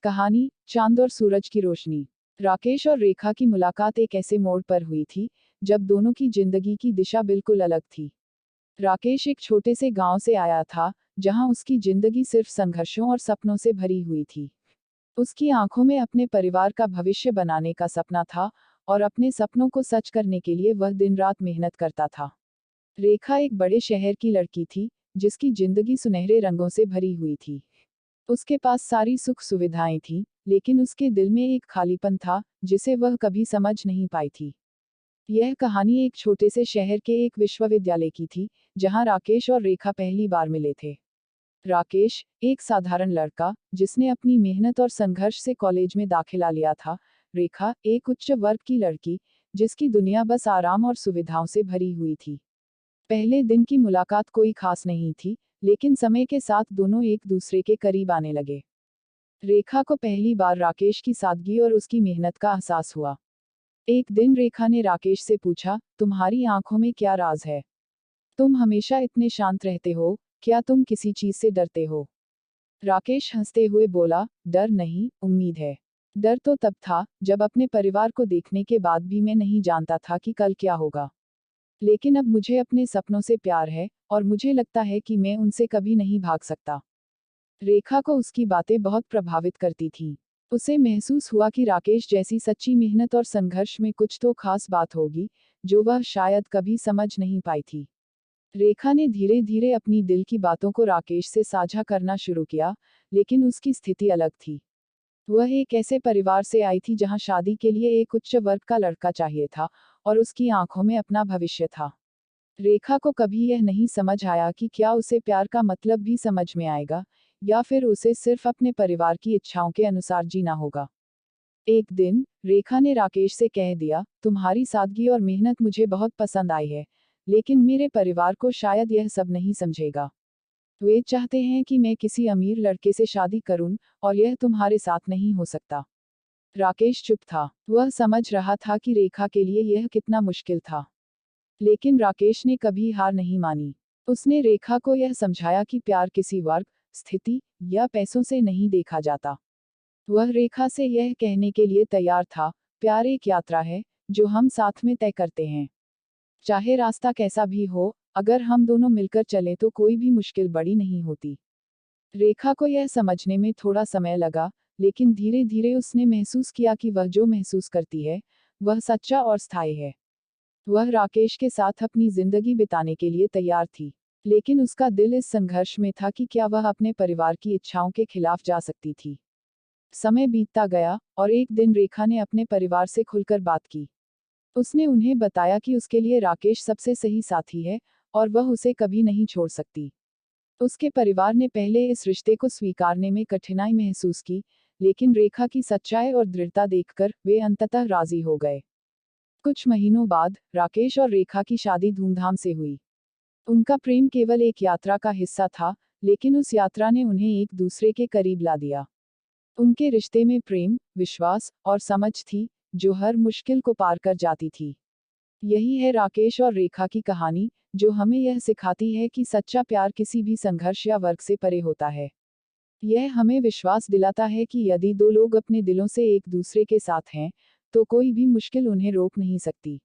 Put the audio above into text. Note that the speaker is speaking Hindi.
कहानी चांद और सूरज की रोशनी। राकेश और रेखा की मुलाकात एक ऐसे मोड़ पर हुई थी जब दोनों की जिंदगी की दिशा बिल्कुल अलग थी। राकेश एक छोटे से गांव से आया था जहां उसकी जिंदगी सिर्फ संघर्षों और सपनों से भरी हुई थी। उसकी आंखों में अपने परिवार का भविष्य बनाने का सपना था और अपने सपनों को सच करने के लिए वह दिन रात मेहनत करता था। रेखा एक बड़े शहर की लड़की थी जिसकी जिंदगी सुनहरे रंगों से भरी हुई थी। उसके पास सारी सुख सुविधाएं थीं, लेकिन उसके दिल में एक खालीपन था जिसे वह कभी समझ नहीं पाई थी। यह कहानी एक छोटे से शहर के एक विश्वविद्यालय की थी, जहां राकेश और रेखा पहली बार मिले थे। राकेश, एक साधारण लड़का जिसने अपनी मेहनत और संघर्ष से कॉलेज में दाखिला लिया था। रेखा, एक उच्च वर्ग की लड़की जिसकी दुनिया बस आराम और सुविधाओं से भरी हुई थी। पहले दिन की मुलाकात कोई खास नहीं थी, लेकिन समय के साथ दोनों एक दूसरे के करीब आने लगे। रेखा को पहली बार राकेश की सादगी और उसकी मेहनत का एहसास हुआ। एक दिन रेखा ने राकेश से पूछा, तुम्हारी आंखों में क्या राज है? तुम हमेशा इतने शांत रहते हो, क्या तुम किसी चीज से डरते हो? राकेश हंसते हुए बोला, डर नहीं, उम्मीद है। डर तो तब था जब अपने परिवार को देखने के बाद भी मैं नहीं जानता था कि कल क्या होगा। लेकिन अब मुझे अपने सपनों से प्यार है और मुझे लगता है कि मैं उनसे कभी नहीं भाग सकता। रेखा को उसकी बातें बहुत प्रभावित करती थीं। उसे महसूस हुआ कि राकेश जैसी सच्ची मेहनत और संघर्ष में कुछ तो खास बात होगी जो वह शायद कभी समझ नहीं पाई थी। रेखा ने धीरे धीरे अपनी दिल की बातों को राकेश से साझा करना शुरू किया, लेकिन उसकी स्थिति अलग थी। वह एक ऐसे परिवार से आई थी जहां शादी के लिए एक उच्च वर्ग का लड़का चाहिए था और उसकी आंखों में अपना भविष्य था। रेखा को कभी यह नहीं समझ आया कि क्या उसे प्यार का मतलब भी समझ में आएगा, या फिर उसे सिर्फ अपने परिवार की इच्छाओं के अनुसार जीना होगा। एक दिन रेखा ने राकेश से कह दिया, तुम्हारी सादगी और मेहनत मुझे बहुत पसंद आई है, लेकिन मेरे परिवार को शायद यह सब नहीं समझेगा। वे चाहते हैं कि मैं किसी अमीर लड़के से शादी करूं, और यह तुम्हारे साथ नहीं हो सकता। राकेश चुप था। वह समझ रहा था कि रेखा के लिए यह कितना मुश्किल था। लेकिन राकेश ने कभी हार नहीं मानी। उसने रेखा को यह समझाया कि प्यार किसी वर्ग, स्थिति या पैसों से नहीं देखा जाता। वह रेखा से यह कहने के लिए तैयार था, प्यार एक यात्रा है जो हम साथ में तय करते हैं। चाहे रास्ता कैसा भी हो, अगर हम दोनों मिलकर चलें तो कोई भी मुश्किल बड़ी नहीं होती। रेखा को यह समझने में थोड़ा समय लगा, लेकिन धीरे धीरे उसने महसूस किया कि वह जो महसूस करती है वह सच्चा और स्थायी है। वह राकेश के साथ अपनी जिंदगी बिताने के लिए तैयार थी, लेकिन उसका दिल इस संघर्ष में था कि क्या वह अपने परिवार की इच्छाओं के खिलाफ जा सकती थी। समय बीतता गया और एक दिन रेखा ने अपने परिवार से खुलकर बात की। उसने उन्हें बताया कि उसके लिए राकेश सबसे सही साथी है और वह उसे कभी नहीं छोड़ सकती। उसके परिवार ने पहले इस रिश्ते को स्वीकारने में कठिनाई महसूस की, लेकिन रेखा की सच्चाई और दृढ़ता देखकर वे अंततः राजी हो गए। कुछ महीनों बाद राकेश और रेखा की शादी धूमधाम से हुई। उनका प्रेम केवल एक यात्रा का हिस्सा था, लेकिन उस यात्रा ने उन्हें एक दूसरे के करीब ला दिया। उनके रिश्ते में प्रेम, विश्वास और समझ थी, जो हर मुश्किल को पार कर जाती थी। यही है राकेश और रेखा की कहानी, जो हमें यह सिखाती है कि सच्चा प्यार किसी भी संघर्ष या वर्ग से परे होता है। यह हमें विश्वास दिलाता है कि यदि दो लोग अपने दिलों से एक दूसरे के साथ हैं, तो कोई भी मुश्किल उन्हें रोक नहीं सकती।